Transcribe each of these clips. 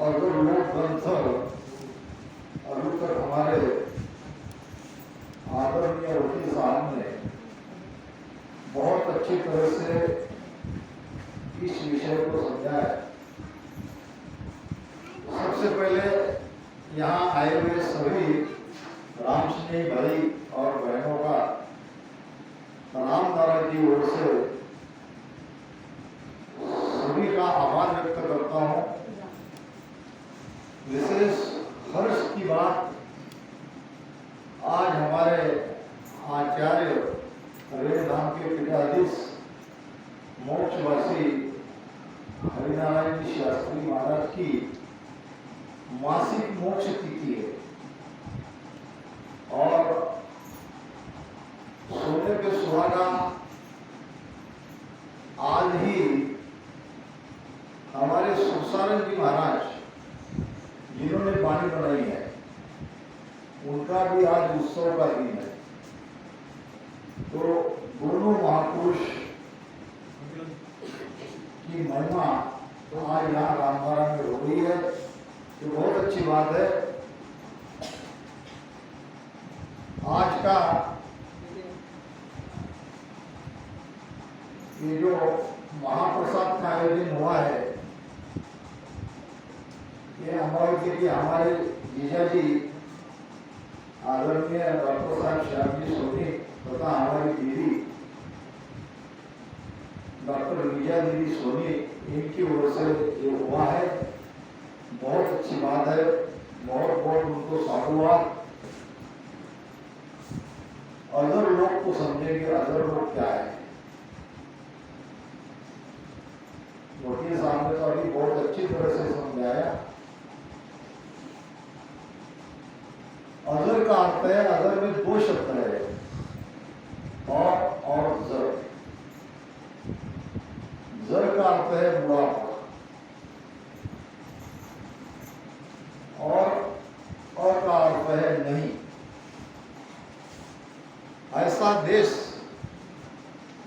और जो लोक ग्रंथ अभी तक हमारे आदरणीय वकील साहब ने बहुत अच्छी तरह से इस विषय को समझाया। सबसे पहले यहाँ आए हुए सभी राम स्नेही भाई और बहनों का रामदारा की ओर से सभी का आभार व्यक्त करता हूँ। विशेष हर्ष की बात आज हमारे आचार्य हरिधाम के पीठाधीश मोक्षवासी हरिनारायण जी शास्त्री महाराज की मासिक मोक्ष तिथि है और सोने पे सुहागा आज ही हमारे सुरसारण जी महाराज जिन्होंने बानी बनाई है उनका भी आज उत्सव का दिन है। तो दोनों महापुरुष की महिमा आज यहाँ रामधारा में हो रही है, ये बहुत अच्छी बात है। आज का ये जो महाप्रसाद का आयोजन हुआ है, ये हमारे जीजा जी आदरणीय डॉक्टर साहब श्याम जी सोनी तथा हमारी दीदी डॉक्टर विजया दीदी सोनी, इनकी ओर से ये हुआ है। बहुत अच्छी बात है, बहुत बहुत उनको साधुवाद। अदर लोग को समझेंगे अदर लोग क्या है। वकील साहब ने तो अभी बहुत अच्छी तरह से समझाया। अदर का अर्थ है, अदर में दो शब्द है, और जर। जर का अर्थ है बुढ़ापा और का अर्थ है नहीं। ऐसा देश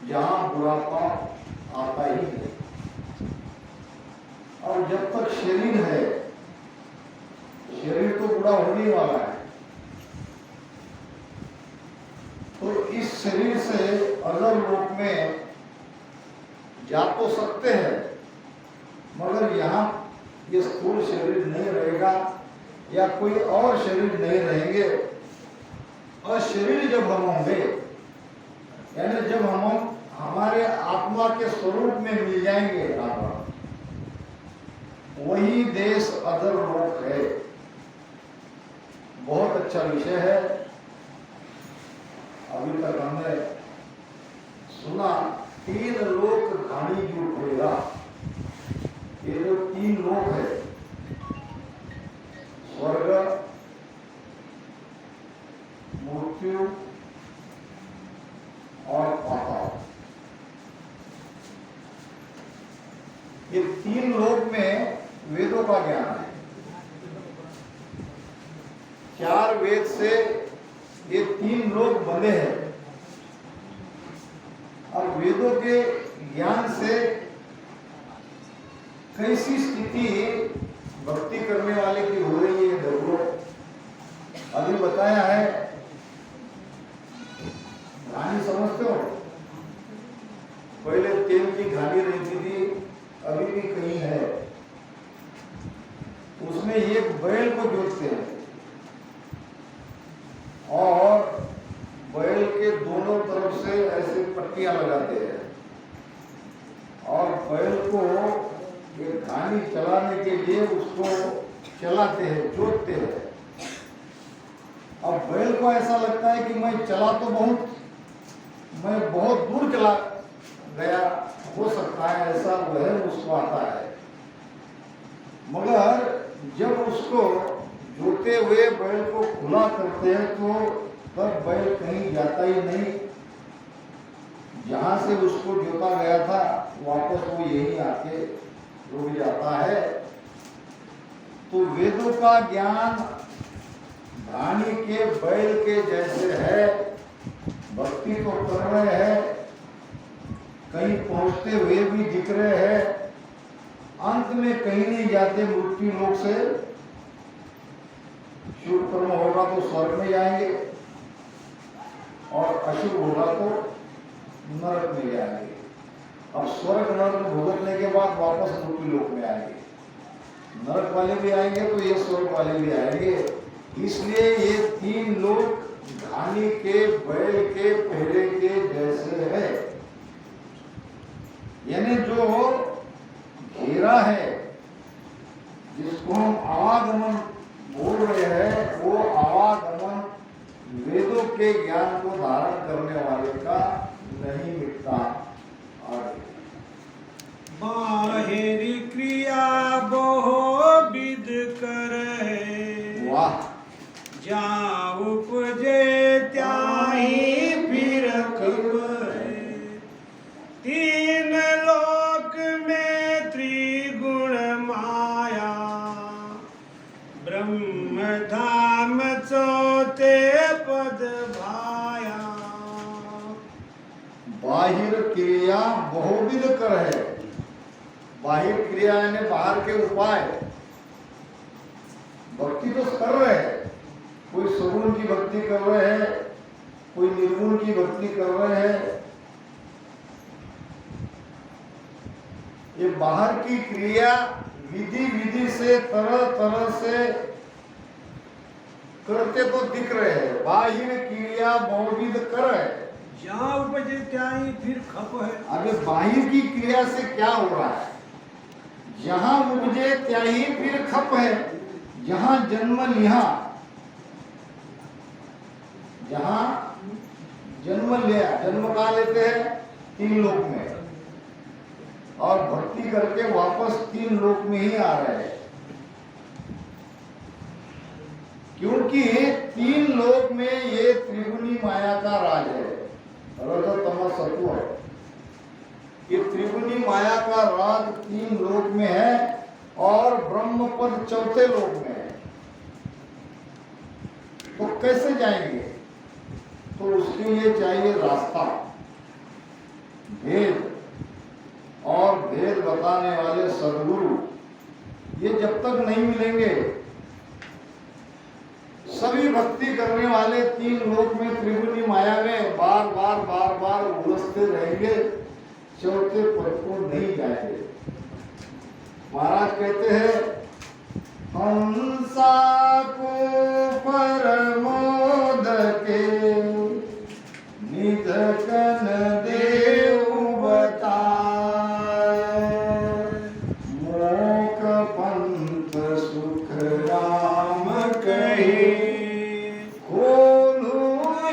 जहां बुढ़ापा आता ही नहीं, और जब तक शरीर है, शरीर तो बुढ़ा होने वाला है, तो इस शरीर से अदर लोक में जा तो सकते हैं, मगर यहाँ ये स्थूल शरीर नहीं रहेगा या कोई और शरीर नहीं रहेंगे। और शरीर जब हम होंगे, यानी जब हम हमारे आत्मा के स्वरूप में मिल जाएंगे, वही देश अदर लोक है। बहुत अच्छा विषय है। अभी तक हमने सुना 3 लोक घानी जो उठेगा। ये जो 3 लोक है, स्वर्ग, मृत्यु और पाताल, ये 3 लोक में वेदों का ज्ञान है। 4 वेद से ये 3 लोक बने हैं, और वेदों के ज्ञान से कैसी स्थिति भक्ति करने वाले की हो रही है। देखो अभी बताया है, घानी समझते हो? पहले तेल की घानी रहती थी, अभी भी कहीं है। उसमें एक बैल को जोतते हैं और बैल के दोनों तरफ से ऐसे पट्टियां लगाते हैं और बैल को ये घानी चलाने के लिए उसको चलाते हैं, जोतते हैं। अब बैल को ऐसा लगता है कि मैं बहुत दूर चला गया, हो सकता है ऐसा वह उसको आता है। मगर जब उसको जोते हुए बैल को खुला करते हैं तो तब बैल कहीं जाता ही नहीं। जहां से उसको जोता गया था वापस वो यही आके रुक जाता है। तो वेदों का ज्ञान घानी के बैल के जैसे है। भक्ति तो कर रहे हैं, कहीं पहुंचते हुए भी दिख रहे हैं, अंत में कहीं नहीं जाते मृत्यु लोक से। शुभ कर्म होगा तो स्वर्ग में जाएंगे और अशुभ होगा तो नरक में जाएंगे। अब स्वर्ग नरक भुगतने के बाद वापस मृत्यु लोक में आएंगे। नरक वाले भी आएंगे तो ये स्वर्ग वाले भी आएंगे। इसलिए ये तीन लोग घानी के बैल के पहरे के जैसे है। यानी जो घेरा है, जिसको हम आवागमन बोल रहे हैं, वो आवागमन वेदों के ज्ञान को धारण करने वाले का नहीं मिटता। बाहिर क्रिया बहुविध करे, वाह, जहाँ उपजे त्याही फिर खबरे। तीन लोक में त्रिगुण माया, ब्रह्म धाम चौथे पद भाया। बाहिर क्रिया बहुविध कर है। बाहिर क्रिया यानी बाहर के उपाय। भक्ति तो कर रहे हैं, कोई सगुण की भक्ति कर रहे हैं, कोई निर्गुण की भक्ति कर रहे हैं। ये बाहर की क्रिया विधि विधि से तरह तरह से करते तो दिख रहे हैं। बाहिर क्रिया बहुविध कर है, जहाँ उपजे त्याही फिर खप है। अभी बाहिर की क्रिया से क्या हो रहा है? जहां उपजे त्याही फिर खप है। जहां जन्म लिया, जहां जन्म लिया, जन्म कहाँ लेते हैं? तीन लोक में, और भक्ति करके वापस तीन लोक में ही आ रहे हैं। क्योंकि तीन लोक में ये त्रिगुणी माया का राज है, रज तम सत्व है। ये त्रिगुणी माया का राज तीन लोक में है और ब्रह्म पद चौथे लोक में है। तो कैसे जाएंगे? तो उसके लिए चाहिए रास्ता, भेद, और भेद बताने वाले सद्गुरु। ये जब तक नहीं मिलेंगे, सभी भक्ति करने वाले तीन लोक में त्रिगुणी माया में बार बार उलझते रहेंगे, चौथे पद को नहीं जाएंगे। महाराज कहते हैं, हंसा को परमोद के निध कन देव बताए, मोक पंथ सुख राम कहे, खोलू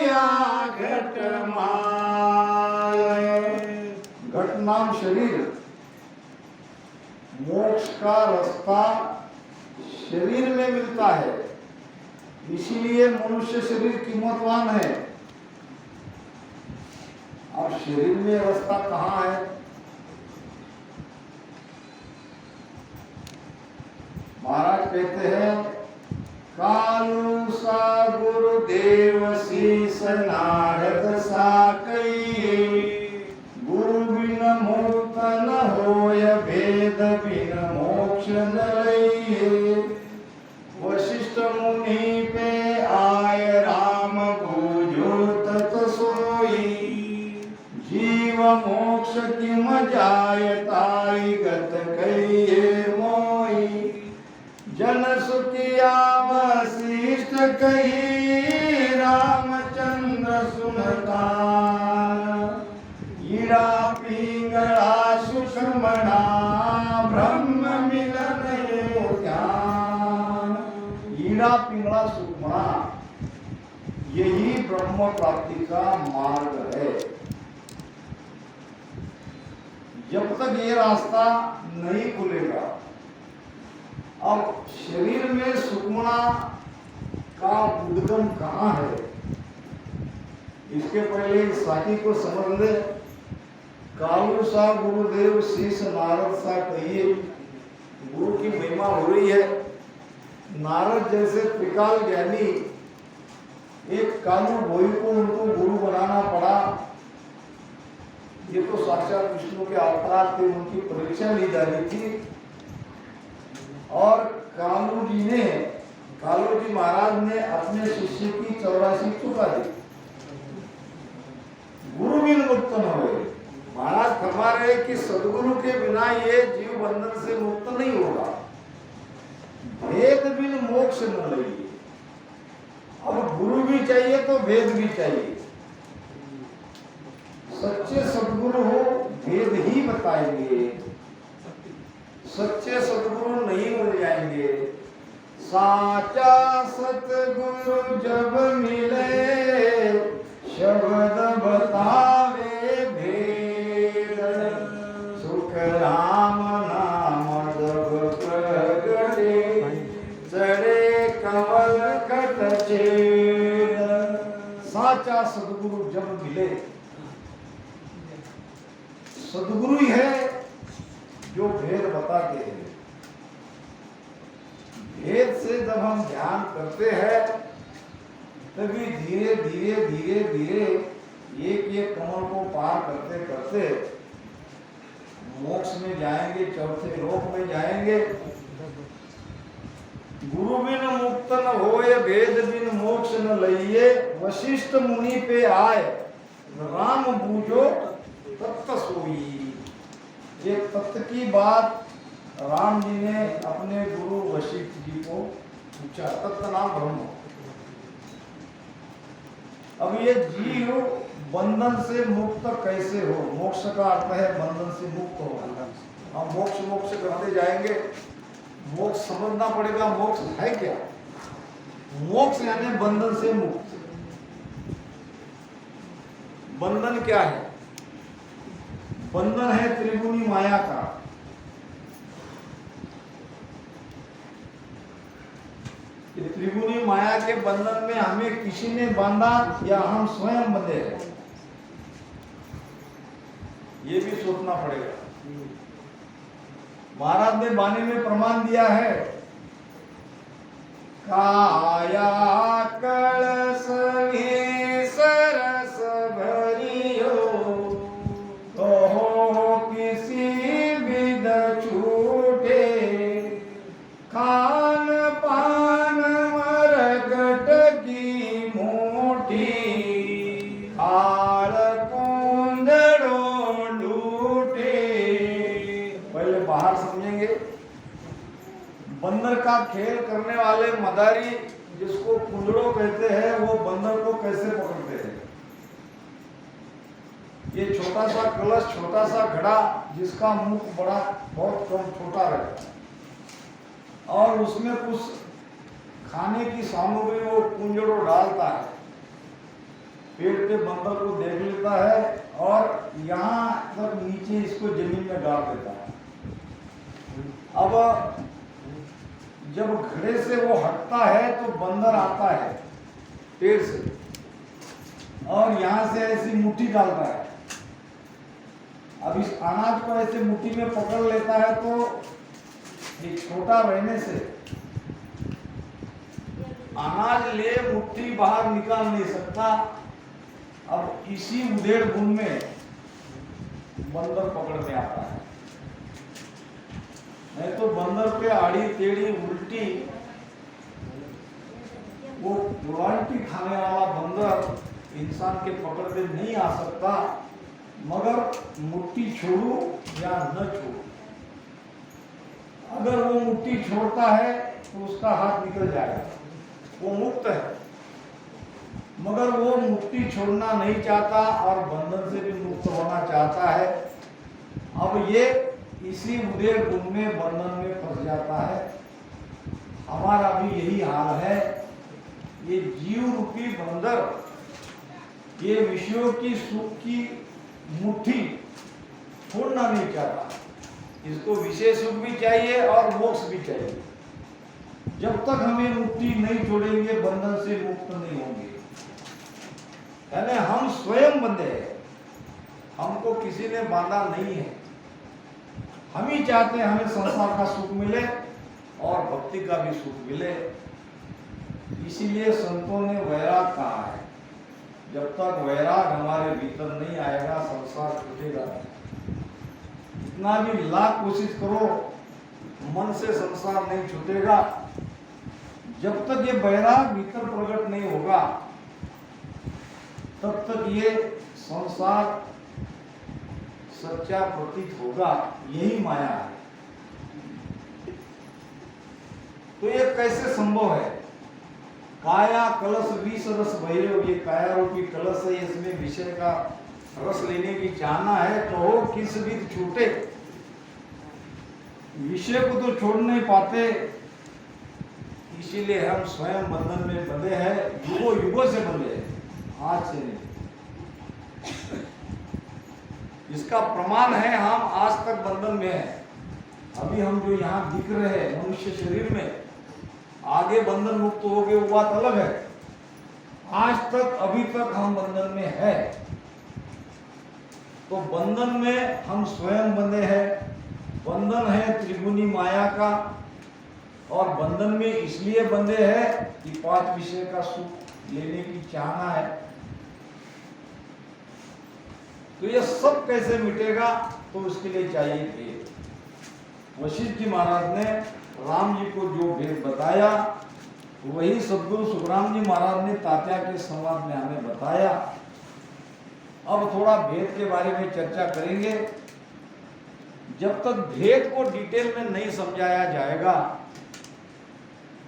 या घट माय। घट नाम शरीर, मोक्ष का रास्ता शरीर में मिलता है। इसीलिए मनुष्य शरीर कीमतवान है। अब शरीर में रास्ता कहाँ है? महाराज कहते हैं, कालू सा गुरुदेव शीस नारद सा कई, गुरु बिन मुक्त न होय, भेद बिन मोक्ष न लइए। वशिष्ठ मुनि पे आय राम बूझो तत सोई, जीव मोक्ष किम जाय ताई गत कहिए मोई। जन सुखिया वशिष्ठ कही, रामचंद्र सुनता, ईड़ा पिंगला सुषमणा, ब्रह्म मिलन यो ज्ञान। ईड़ा पिंगला सुषमणा, यही ब्रह्म प्राप्ति का मार्ग है। जब तक ये रास्ता नहीं खुलेगा, अब शरीर में सुषमणा का उद्गम कहाँ है? इसके पहले इस साखी को समझ ले। कालू सा गुरुदेव शीश नारद सा कहिए, गुरु की महिमा हो रही है। नारद जैसे त्रिकाल ज्ञानी, एक कालू भोई को उनको गुरु बनाना पड़ा। ये तो साक्षात विष्णु के अवतार थे, उनकी परीक्षा ली जा रही थी। और कालू जी महाराज ने अपने शिष्य की 84 चुका दी। गुरु बिन मुक्त न हुए। महाराज फरमा रहे कि सदगुरु के बिना ये जीव बंधन से मुक्त नहीं होगा। भेद बिन मोक्ष न लइए। अब गुरु भी चाहिए तो भेद भी चाहिए। सच्चे सदगुरु हो भेद ही बताएंगे, सच्चे सदगुरु नहीं मिल जाएंगे। साचा सतगुरु जब मिले शब्द बतावे भेद। सुख राम नाम जब प्रगटे चढ़े कमल कट छेद। साचा सदगुरु जब मिले, सदगुरु ही है जो भेद बताते हैं। भेद से जब हम ध्यान करते हैं तभी धीरे धीरे धीरे धीरे एक कमल को पार करते करते मोक्ष में जाएंगे, चौथे लोक में जाएंगे। गुरु बिन मुक्त न होए, भेद बिन मोक्ष न लइए। वशिष्ठ मुनि पे आए राम बूझो तत्व सोई। ये तत्व की बात राम जी ने अपने गुरु वशिष्ठ जी को पूछा। तत्व नाम ब्रह्म। अब ये जीव बंधन से मुक्त कैसे हो? मोक्ष का अर्थ है बंधन से मुक्त होना। हम मोक्ष करते जाएंगे। मोक्ष समझना पड़ेगा। मोक्ष है क्या? मोक्ष यानी बंधन से मुक्त। बंधन क्या है? बंधन है त्रिगुणी माया का। त्रिगुणी माया के बंधन में हमें किसी ने बांधा या हम स्वयं बंधे हैं, ये भी सोचना पड़ेगा। महाराज ने वाणी में प्रमाण दिया है, काया कलश ही सरस भरियो, तो किसी विद छूटे, खान पान मरकट की मोटी, आल कुंदड़ो लूटे। पहले बाहर समझेंगे। बंदर का खेल करने वाले मदारी जिसको कुंदड़ो कहते हैं, वो बंदर को कैसे पकड़ते हैं? ये छोटा सा कलश, छोटा सा घड़ा जिसका मुख बड़ा बहुत कम छोटा रहता है और उसमें कुछ खाने की सामग्री वो कुंजड़ो डालता है, पेड़ पे बंदर को देख लेता है और यहाँ तक नीचे इसको जमीन में डाल देता है। अब जब घड़े से वो हटता है तो बंदर आता है पेड़ से और यहाँ से ऐसी मुट्ठी डालता है। अब इस अनाज को ऐसे मुट्ठी में पकड़ लेता है तो ये छोटा रहने से अनाज ले मुट्ठी बाहर निकाल नहीं सकता। अब इसी उधेड़ बुन में बंदर पकड़ने आता है। नहीं तो बंदर पे आड़ी टेढ़ी उल्टी, वो उल्टी खाने वाला बंदर इंसान के पकड़ में नहीं आ सकता, मगर मुट्ठी छोड़ू या न छोड़ू। अगर वो मुट्ठी छोड़ता है तो उसका हाथ निकल जाएगा, वो मुक्त है। मगर वो मुट्ठी छोड़ना नहीं चाहता और बंधन से भी मुक्त होना चाहता है। अब ये इसी उदय गुण में बंधन में फंस जाता है। हमारा भी यही हाल है। ये जीव रूपी बंदर ये विषयों की सुख की मुट्ठी छोड़ना नहीं चाहता। इसको विषय सुख भी चाहिए और मोक्ष भी चाहिए। जब तक हमें मुट्ठी नहीं छोड़ेंगे बंधन से मुक्त नहीं होंगे। यानी हम स्वयं बंधे हैं, हमको किसी ने बांधा नहीं है। हम ही चाहते हैं हमें संसार का सुख मिले और भक्ति का भी सुख मिले। इसीलिए संतों ने वैराग कहा है। जब तक वैराग हमारे भीतर नहीं आएगा संसार छूटेगा नहीं। जितना भी लाख कोशिश करो मन से संसार नहीं छूटेगा। जब तक ये बैराग भीतर प्रकट नहीं होगा तब तक ये संसार सच्चा प्रतीत होगा। यही माया है। तो ये कैसे संभव है? काया कलश विष रस भैरव, ये काया रूपी कलश है, इसमें विषय का रस लेने की चाहना है तो हो किस विध छूटे। विषय को तो छोड़ नहीं पाते, इसीलिए हम स्वयं बंधन में बंधे हैं। युगों युगों से बंधे हैं, आज से नहीं। इसका प्रमाण है हम आज तक बंधन में हैं। अभी हम जो यहाँ दिख रहे हैं मनुष्य शरीर में, आगे बंधन मुक्त हो गए वो बात अलग है। आज तक अभी तक हम बंधन में है। तो बंधन में हम स्वयं बंधे हैं। बंधन है त्रिगुणी माया का, और बंधन में इसलिए बंधे हैं कि पांच विषय का सुख लेने की चाहना है। तो ये सब कैसे मिटेगा? तो उसके लिए चाहिए भेद। वशिष्ठ जी महाराज ने राम जी को जो भेद बताया वही सदगुरु सुखराम जी महाराज ने तात्या के संवाद में हमें बताया। अब थोड़ा भेद के बारे में चर्चा करेंगे। जब तक भेद को डिटेल में नहीं समझाया जाएगा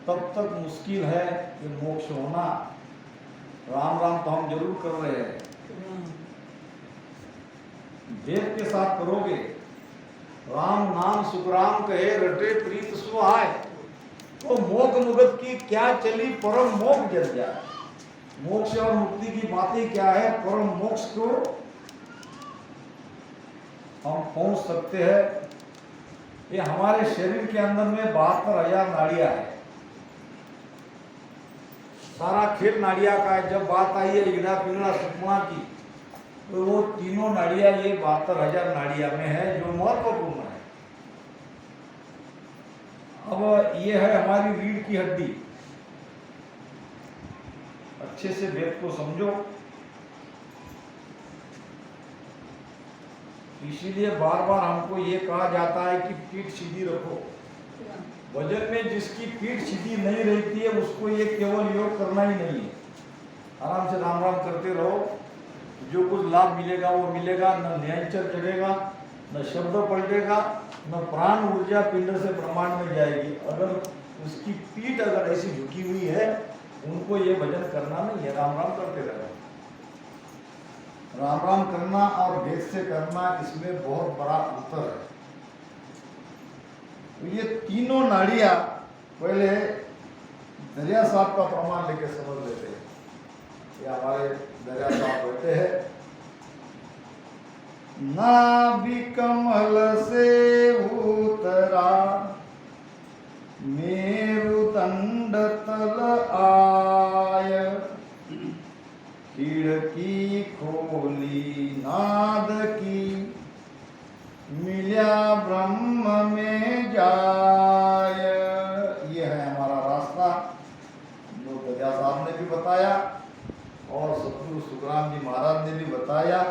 तब तक मुश्किल है कि मोक्ष होना। राम राम तो हम जरूर कर रहे हैं, भेद के साथ करोगे। राम नाम सुखराम कहे रटे प्रीत सुहाय, तो मोक्ष मुगत की क्या चली परम मोक्ष जल जाए। मोक्ष और मुक्ति की बातें क्या है? परम मोक्ष को हम पहुंच सकते हैं। ये हमारे शरीर के अंदर में 72,000 नाड़ियां है। सारा खेल नाड़ियां का है। जब बात आई है ईड़ा पिंगला सुषमा की, तो वो तीनों नाड़ियां ये 72,000 नाड़ियां में है जो महत्वपूर्ण है। अब ये है हमारी रीढ़ की हड्डी। अच्छे से वेद को समझो। इसीलिए बार बार हमको ये कहा जाता है कि पीठ सीधी रखो। भजन में जिसकी पीठ सीधी नहीं रहती है उसको ये केवल योग करना ही नहीं है। आराम से राम राम करते रहो, जो कुछ लाभ मिलेगा वो मिलेगा। न न्यायचर चढ़ेगा, न शब्द पलटेगा, न प्राण ऊर्जा पिंड से ब्रह्मांड में जाएगी। अगर उसकी पीठ अगर ऐसी झुकी हुई है, उनको ये भजन करना नहीं है। राम राम करते रहो। राम राम करना और भेद से करना, इसमें बहुत बड़ा अंतर है। तो ये तीनों नाड़ियां पहले दरिया साहब का प्रमाण लेके समझ लेते हैं। ये हमारे दरिया साहब कहते हैं, नाभि कमल से उतरा मेरुदंड तल आय, खिड़की खोली नाद की मिल्या ब्रह्म में जाय। ये है हमारा रास्ता जो दरिया साहब ने भी बताया और सतगुरु सुखराम जी महाराज ने भी बताया।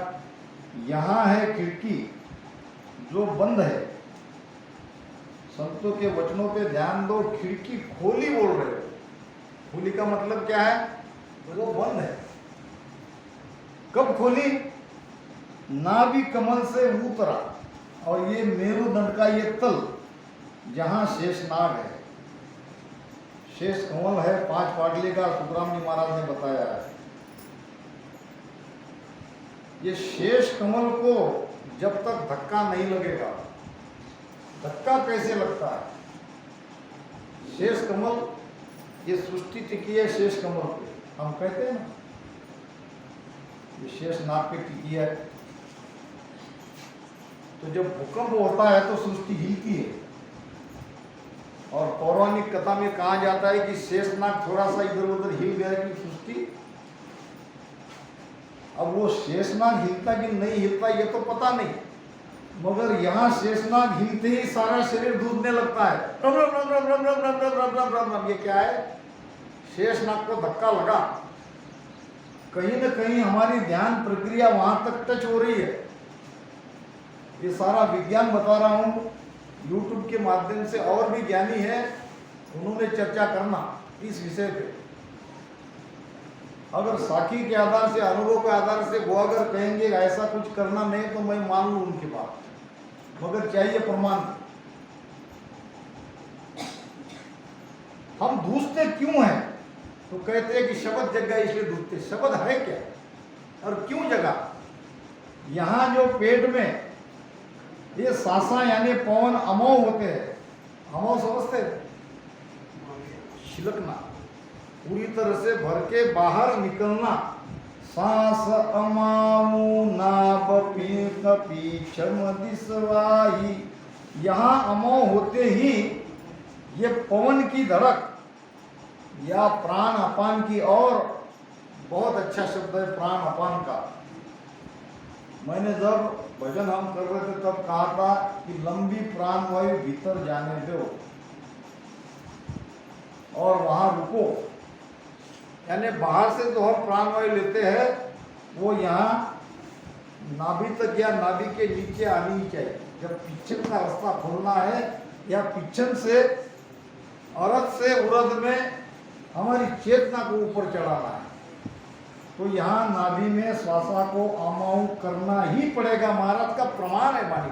यहाँ है खिड़की जो बंद है। संतों के वचनों पे ध्यान दो। खिड़की खोली बोल रहे हो। खोली का मतलब क्या है? वो बंद है। कब खोली? नाभि कमल से उतरा, और ये मेरुदंड का ये तल जहां शेषनाग है। शेष कमल है 5 पाटली का, सुखराम जी महाराज ने बताया है। ये शेष कमल को जब तक धक्का नहीं लगेगा, धक्का कैसे लगता है? शेष कमल, ये सृष्टि टिकी है शेष कमल पे, हम कहते हैं ना, ये शेष नाग पे टिकी है। तो जब भूकंप होता है तो सृष्टि हिलती है। और पौराणिक कथा में कहा जाता है कि शेषनाग थोड़ा सा इधर उधर हिल गया कि सृष्टि। अब वो शेषनाग हिलता कि नहीं हिलता ये तो पता नहीं, मगर यहाँ शेषनाग हिलते ही सारा शरीर डूबने लगता है। रम रम रम रम रम रम रम रम रम रम रम। ये क्या है? शेषनाग को धक्का लगा। कहीं न कहीं हमारी ध्यान प्रक्रिया वहां तक टच हो रही है। ये सारा विज्ञान बता रहा हूं। YouTube के माध्यम से और भी ज्ञानी है, उन्होंने चर्चा करना इस विषय पे। अगर साखी के आधार से, अनुभव के आधार से वो अगर कहेंगे ऐसा कुछ करना नहीं, तो मैं मान लूं उनकी बात, मगर चाहिए प्रमाण। हम दूसते क्यों हैं? तो कहते हैं कि शब्द जग गया इसलिए दूसते। शब्द है क्या और क्यों जगा? यहां जो पेट में ये सांसा यानी पवन अमोह होते हैं, अमोह समझते हैं? छिलकना, पूरी तरह से भर के बाहर निकलना। सांस अमाऊ नाभ पीठ पीछम दिसवाई। यहाँ अमोह होते ही ये पवन की धड़क या प्राण अपान की, और बहुत अच्छा शब्द है प्राण अपान का। मैंने जब भजन हम कर रहे थे तब कहा था कि लंबी प्राण वायु भीतर जाने दो और वहां रुको। यानी बाहर से जो हम प्राण वायु लेते हैं वो यहाँ नाभि तक या नाभि के नीचे आनी चाहिए। जब पिच्छन का रास्ता खोलना है या पिच्छन से औरत से उरद में हमारी चेतना को ऊपर चढ़ाना है, तो यहाँ नाभि में श्वासा को अमाऊ करना ही पड़ेगा। महाराज का प्रमाण है वाणी।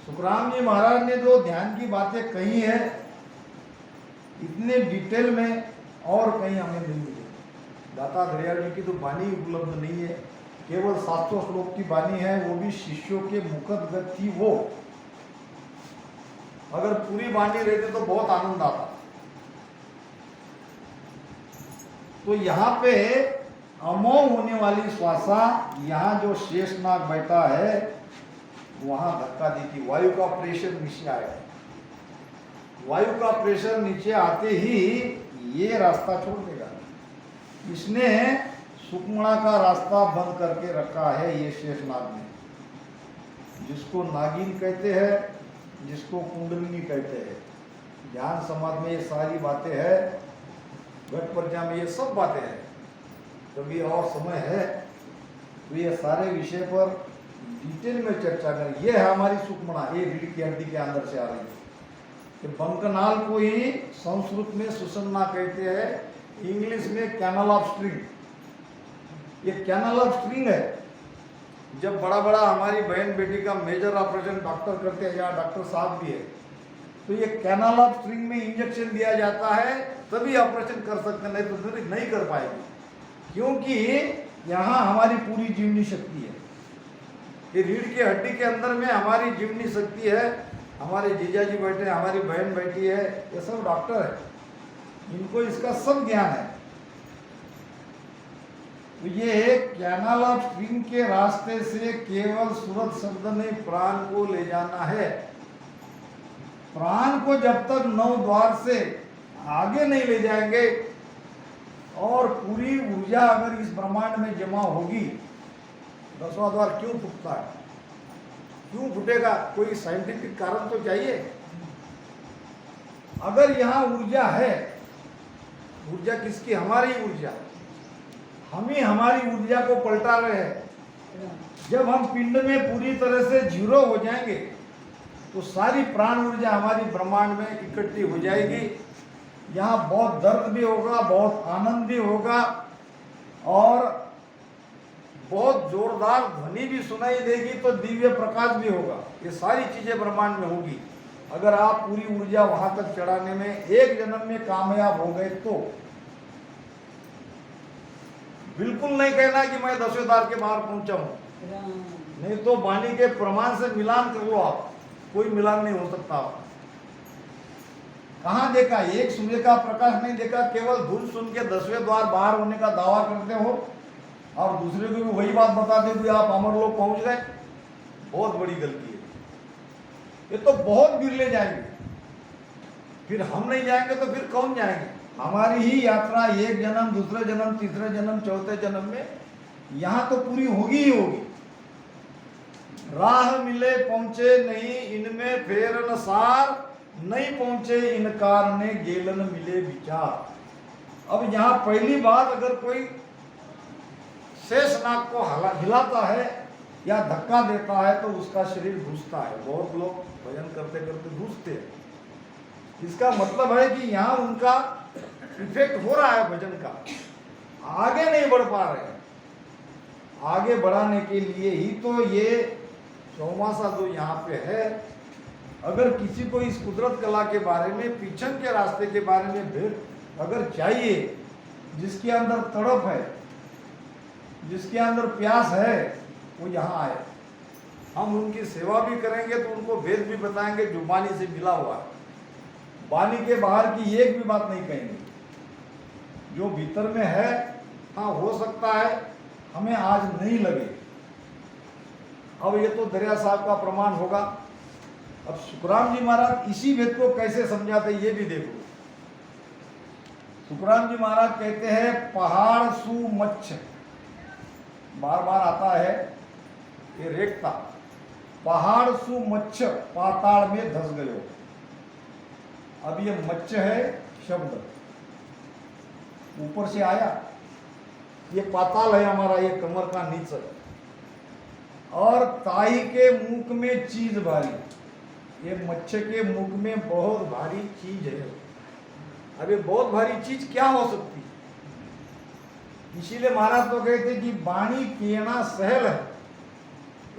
सुखराम जी महाराज ने जो ध्यान की बातें कही है इतने डिटेल में और कहीं हमें नहीं मिली। दाता दरियाल जी की तो वाणी उपलब्ध नहीं है, केवल 700 श्लोक की वाणी है, वो भी शिष्यों के मुखगत थी। वो अगर पूरी वाणी रहती तो बहुत आनंद आता। तो यहाँ पे अमोह होने वाली श्वासा, यहाँ जो शेषनाग बैठा है वहां धक्का देती, वायु का प्रेशर नीचे आएगा। वायु का प्रेशर नीचे आते ही ये रास्ता छोड़ देगा। इसने सुकमणा का रास्ता बंद करके रखा है ये शेषनाग ने, जिसको नागिन कहते हैं, जिसको कुंडलिनी कहते हैं। ध्यान समाज में ये सारी बातें है, घट प्रज्ञा में ये सब बातें हैं। कभी और समय है तो ये सारे विषय पर डिटेल में चर्चा करें। ये है हमारी सुकमणा, ये रीढ़ की हड्डी के अंदर से आ रही है। कि बंकनाल को ही संस्कृत में सुषुम्ना कहते हैं, इंग्लिश में कैनल ऑफ स्ट्रिंग। ये कैनल ऑफ स्ट्रिंग है। जब बड़ा बड़ा हमारी बहन बेटी का मेजर ऑपरेशन डॉक्टर करते हैं, या डॉक्टर साहब भी है, तो ये कैनल ऑफ स्ट्रिंग में इंजेक्शन दिया जाता है, तभी ऑपरेशन कर सकते हैं, नहीं तो फिर नहीं कर पाएंगे। क्योंकि यहाँ हमारी पूरी जीवनी शक्ति है। ये रीढ़ की हड्डी के अंदर में हमारी जीवनी शक्ति है। हमारे जीजा जी बैठे हैं, हमारी बहन बैठी है, ये सब डॉक्टर है, इनको इसका सब ज्ञान है। तो ये कैनल ऑफ स्ट्रिंग के रास्ते से केवल सूरत शब्द ने प्राण को ले जाना है। प्राण को जब तक 9 द्वार से आगे नहीं ले जाएंगे, और पूरी ऊर्जा अगर इस ब्रह्मांड में जमा होगी, 10वां द्वार क्यों फूटता है, क्यों फूटेगा? कोई साइंटिफिक कारण तो चाहिए। अगर यहाँ ऊर्जा है, ऊर्जा किसकी? हमारी ऊर्जा। हम ही हमारी ऊर्जा को पलटा रहे हैं। जब हम पिंड में पूरी तरह से जीरो हो जाएंगे तो सारी प्राण ऊर्जा हमारी ब्रह्मांड में इकट्ठी हो जाएगी। यहाँ बहुत दर्द भी होगा, बहुत आनंद भी होगा, और बहुत जोरदार ध्वनि भी सुनाई देगी, तो दिव्य प्रकाश भी होगा। ये सारी चीजें ब्रह्मांड में होगी। अगर आप पूरी ऊर्जा वहां तक चढ़ाने में एक जन्म में कामयाब हो गए तो। बिल्कुल नहीं कहना कि मैं 10वें द्वार के बाहर पहुंचा हूं, नहीं तो वाणी के प्रमाण से मिलान कर लो आप, कोई मिलान नहीं हो सकता। कहां देखा? एक सूर्य का प्रकाश नहीं देखा, केवल धुन सुन के 10वें द्वार बाहर होने का दावा करते हो, और दूसरे को भी वही बात बता दे कि आप अमर लोग पहुंच गए। बहुत बड़ी गलती है। ये तो बहुत बिरले जाएंगे, फिर हम नहीं जाएंगे तो फिर कौन जाएंगे? हमारी ही यात्रा एक जन्म, दूसरे जन्म, तीसरे जन्म, चौथे जन्म में यहां तो पूरी होगी ही होगी। राह मिले पहुंचे नहीं, इनमें फेर न सार, नहीं पहुंचे इनकार ने गेलन मिले विचार। अब यहां पहली बात, अगर कोई शेषनाग को हिलाता है या धक्का देता है तो उसका शरीर घुसता है। बहुत लोग भजन करते करते घुसते हैं। इसका मतलब है कि यहाँ उनका इफेक्ट हो रहा है भजन का, आगे नहीं बढ़ पा रहे हैं। आगे बढ़ाने के लिए ही तो ये चौमासा जो यहाँ पे है। अगर किसी को इस कुदरत कला के बारे में, पीछन के रास्ते के बारे में भेंट अगर चाहिए, जिसके अंदर तड़प है, जिसके अंदर प्यास है, वो यहाँ आए। हम उनकी सेवा भी करेंगे तो उनको वेद भी बताएंगे जो वाणी से मिला हुआ है। वाणी के बाहर की एक भी बात नहीं कहेंगे। जो भीतर में है, हाँ हो सकता है हमें आज नहीं लगे। अब ये तो दरिया साहब का प्रमाण होगा। अब सुखराम जी महाराज इसी वेद को कैसे समझाते ये भी देखो। सुखराम जी महाराज कहते हैं पहाड़ सु मच्छ, बार बार आता है ये रेखता। पहाड़ सु मच्छ पाताल में धस गयो। अब ये मच्छ है शब्द, ऊपर से आया, ये पाताल है हमारा, ये कमर का नीचे। और ताई के मुख में चीज भारी, ये मच्छ के मुख में बहुत भारी चीज है। अब ये बहुत भारी चीज क्या हो सकती है? इसीलिए महाराज तो कहते कि वाणी कहना सहल है,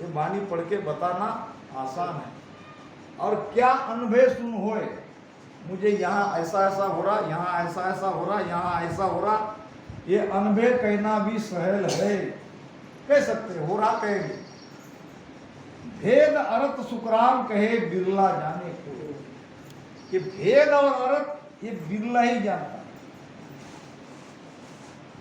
ये वाणी पढ़ के बताना आसान है। और क्या अनुभव सुन होए, मुझे यहाँ ऐसा ऐसा हो रहा, यहाँ ऐसा ऐसा हो रहा, यहाँ ऐसा हो रहा, ये अनुभव कहना भी सहल है। कह सकते हो रहा कहेंगे। भेद अर्थ सुखराम कहे बिरला जाने को। ये भेद और अर्थ ये बिरला ही जानता है।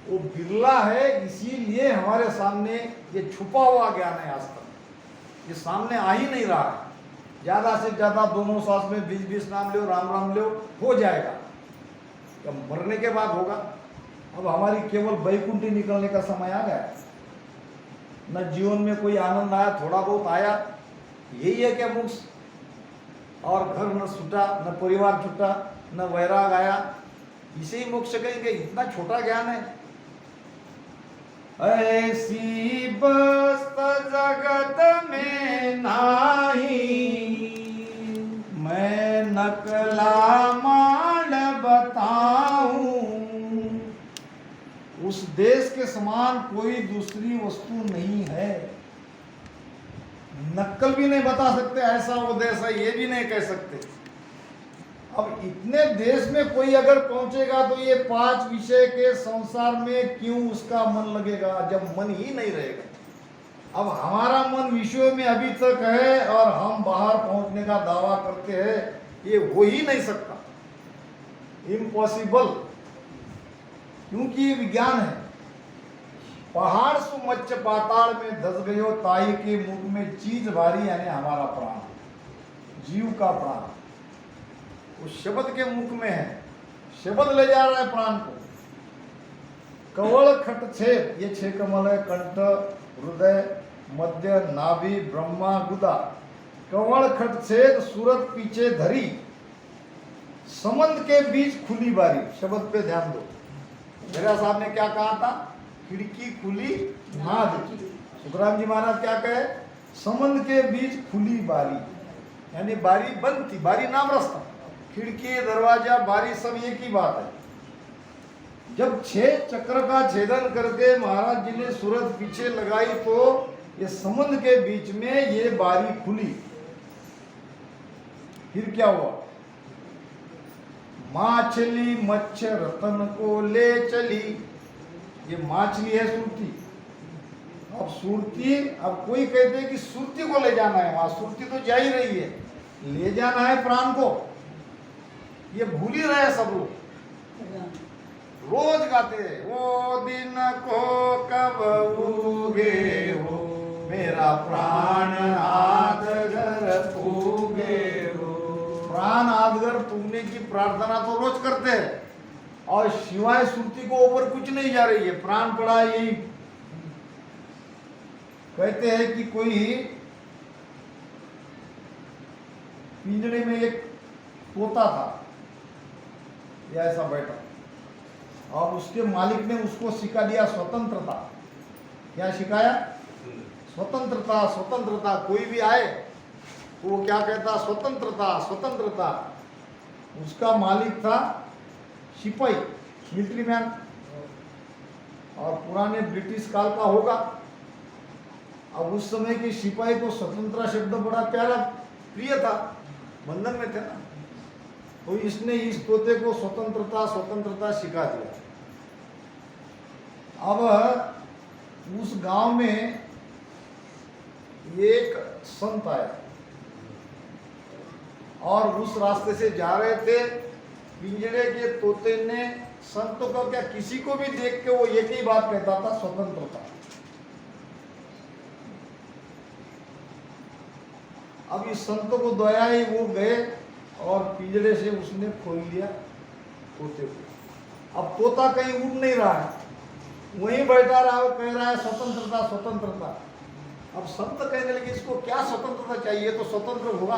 वो बिरला है, इसीलिए हमारे सामने ये छुपा हुआ ज्ञान है। आज तक ये सामने आ ही नहीं रहा है। ज्यादा से ज्यादा दोनों सांस में 20-20 नाम लो, राम राम लो, हो जाएगा। जब मरने के बाद होगा। अब हमारी केवल बैकुंठी निकलने का समय आ गया। न जीवन में कोई आनंद आया, थोड़ा बहुत आया, यही है क्या मोक्ष? और घर न छूटा, न परिवार छूटा, न वैराग आया, इसे ही मोक्ष कहेंगे? इतना छोटा ज्ञान है। ऐसी बस्त जगत में नाही, मैं नकला माल बताऊं। उस देश के समान कोई दूसरी वस्तु नहीं है। नक्कल भी नहीं बता सकते, ऐसा वो देश है, ये भी नहीं कह सकते। अब इतने देश में कोई अगर पहुंचेगा तो ये 5 विषय के संसार में क्यों उसका मन लगेगा, जब मन ही नहीं रहेगा। अब हमारा मन विषयों में अभी तक है और हम बाहर पहुंचने का दावा करते हैं, ये हो ही नहीं सकता, इम्पॉसिबल। क्योंकि ये विज्ञान है। पहाड़ सु मच्छ पाताल में धस गयो, ताई के मुख में चीज भारी, यानी हमारा प्राण, जीव का प्राण उस शब्द के मुख में है। शब्द ले जा रहा है प्राण को। कवल खट छेद, ये 6 कमल है, कंठ, हृदय, मध्य, नाभि, ब्रह्मा, गुदा। कवल खट छेद, सूरत पीछे धरी, समंद के बीच खुली बारी। शब्द पे ध्यान दो। जगह साहब ने क्या कहा था? खिड़की खुली नाद की। सुखराम जी महाराज क्या कहे? समंद के बीच खुली बारी, यानी बारी बंद थी। बारी नाम रास्ता, खिड़की, दरवाजा, बारी सब एक ही बात है। जब 6 चक्र का छेदन करके महाराज जी ने सूरत पीछे लगाई तो ये समंद के बीच में ये बारी खुली। फिर क्या हुआ? माछली मच्छ रतन को ले चली। ये माछली है सुरती। अब सुरती, अब कोई कहते हैं कि सुरती को ले जाना है, वहां सुरती तो जा ही रही है, ले जाना है प्राण को। ये भूल ही रहे सब लोग, रोज गाते हैं, वो दिन को कब उगे हो, मेरा प्राण आदगर पूगे हो। प्राण आदगर पूगने की प्रार्थना तो रोज करते हैं, और शिवाय सुरती को ऊपर कुछ नहीं जा रही है, प्राण पड़ा यही। कहते हैं कि कोई पिंजरे में एक तोता था, या ऐसा बैठा, और उसके मालिक ने उसको सिखा दिया स्वतंत्रता। क्या सिखाया? स्वतंत्रता स्वतंत्रता, कोई भी आए तो वो क्या कहता, स्वतंत्रता स्वतंत्रता। उसका मालिक था सिपाही, मिलिट्री मैन, और पुराने ब्रिटिश काल का होगा। अब उस समय के सिपाही को स्वतंत्रता शब्द बड़ा प्यारा प्रिय था, बंधन में थे ना, तो इसने इस तोते को स्वतंत्रता स्वतंत्रता सिखा दिया। अब उस गांव में एक संत आया और उस रास्ते से जा रहे थे। पिंजड़े के तोते ने संत को, क्या किसी को भी देख के वो एक ही बात कहता था, स्वतंत्रता। अब इस संत को दया ही, वो गए और पिंजड़े से उसने खोल लिया तोते को। अब तोता कहीं उड़ नहीं रहा है, वहीं बैठा रहा, वो कह रहा है स्वतंत्रता स्वतंत्रता। अब संत कहने लगे इसको क्या स्वतंत्रता चाहिए, तो स्वतंत्र होगा।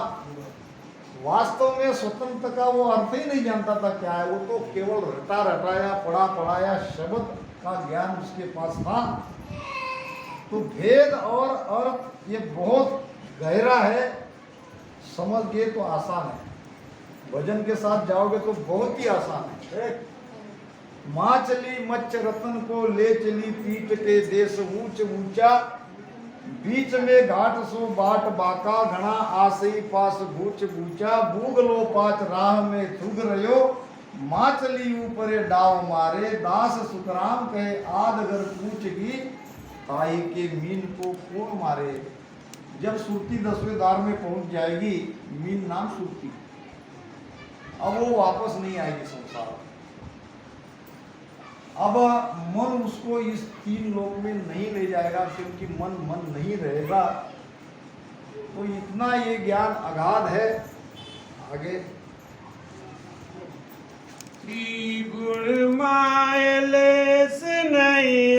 वास्तव में स्वतंत्र का वो अर्थ ही नहीं जानता था क्या है, वो तो केवल रटा रटाया पढ़ा पढ़ाया शब्द का ज्ञान उसके पास था। तो भेद और अर्थ ये बहुत गहरा है, समझ गए तो आसान है, भजन के साथ जाओगे तो बहुत ही आसान है। माँ चली मच्छ रतन को ले चली पीट के देश ऊंच ऊंचा, बीच में घाट सो बाट बाका घना आसई पास बूच बूचा, बूगलो पाच राह में थुग रयो, माँ चली ऊपरे डाव मारे, दास सुखराम कहे आदगर पूछ की, ताई के मीन को कौन मारे। जब सुरती 10वें द्वार में पहुंच जाएगी, मीन नाम सुरती, अब वो वापस नहीं आएगी संसार। अब मन उसको इस 3 लोक में नहीं ले जाएगा, क्योंकि मन नहीं रहेगा। तो इतना ये ज्ञान अगाध है। आगे त्रिभुवन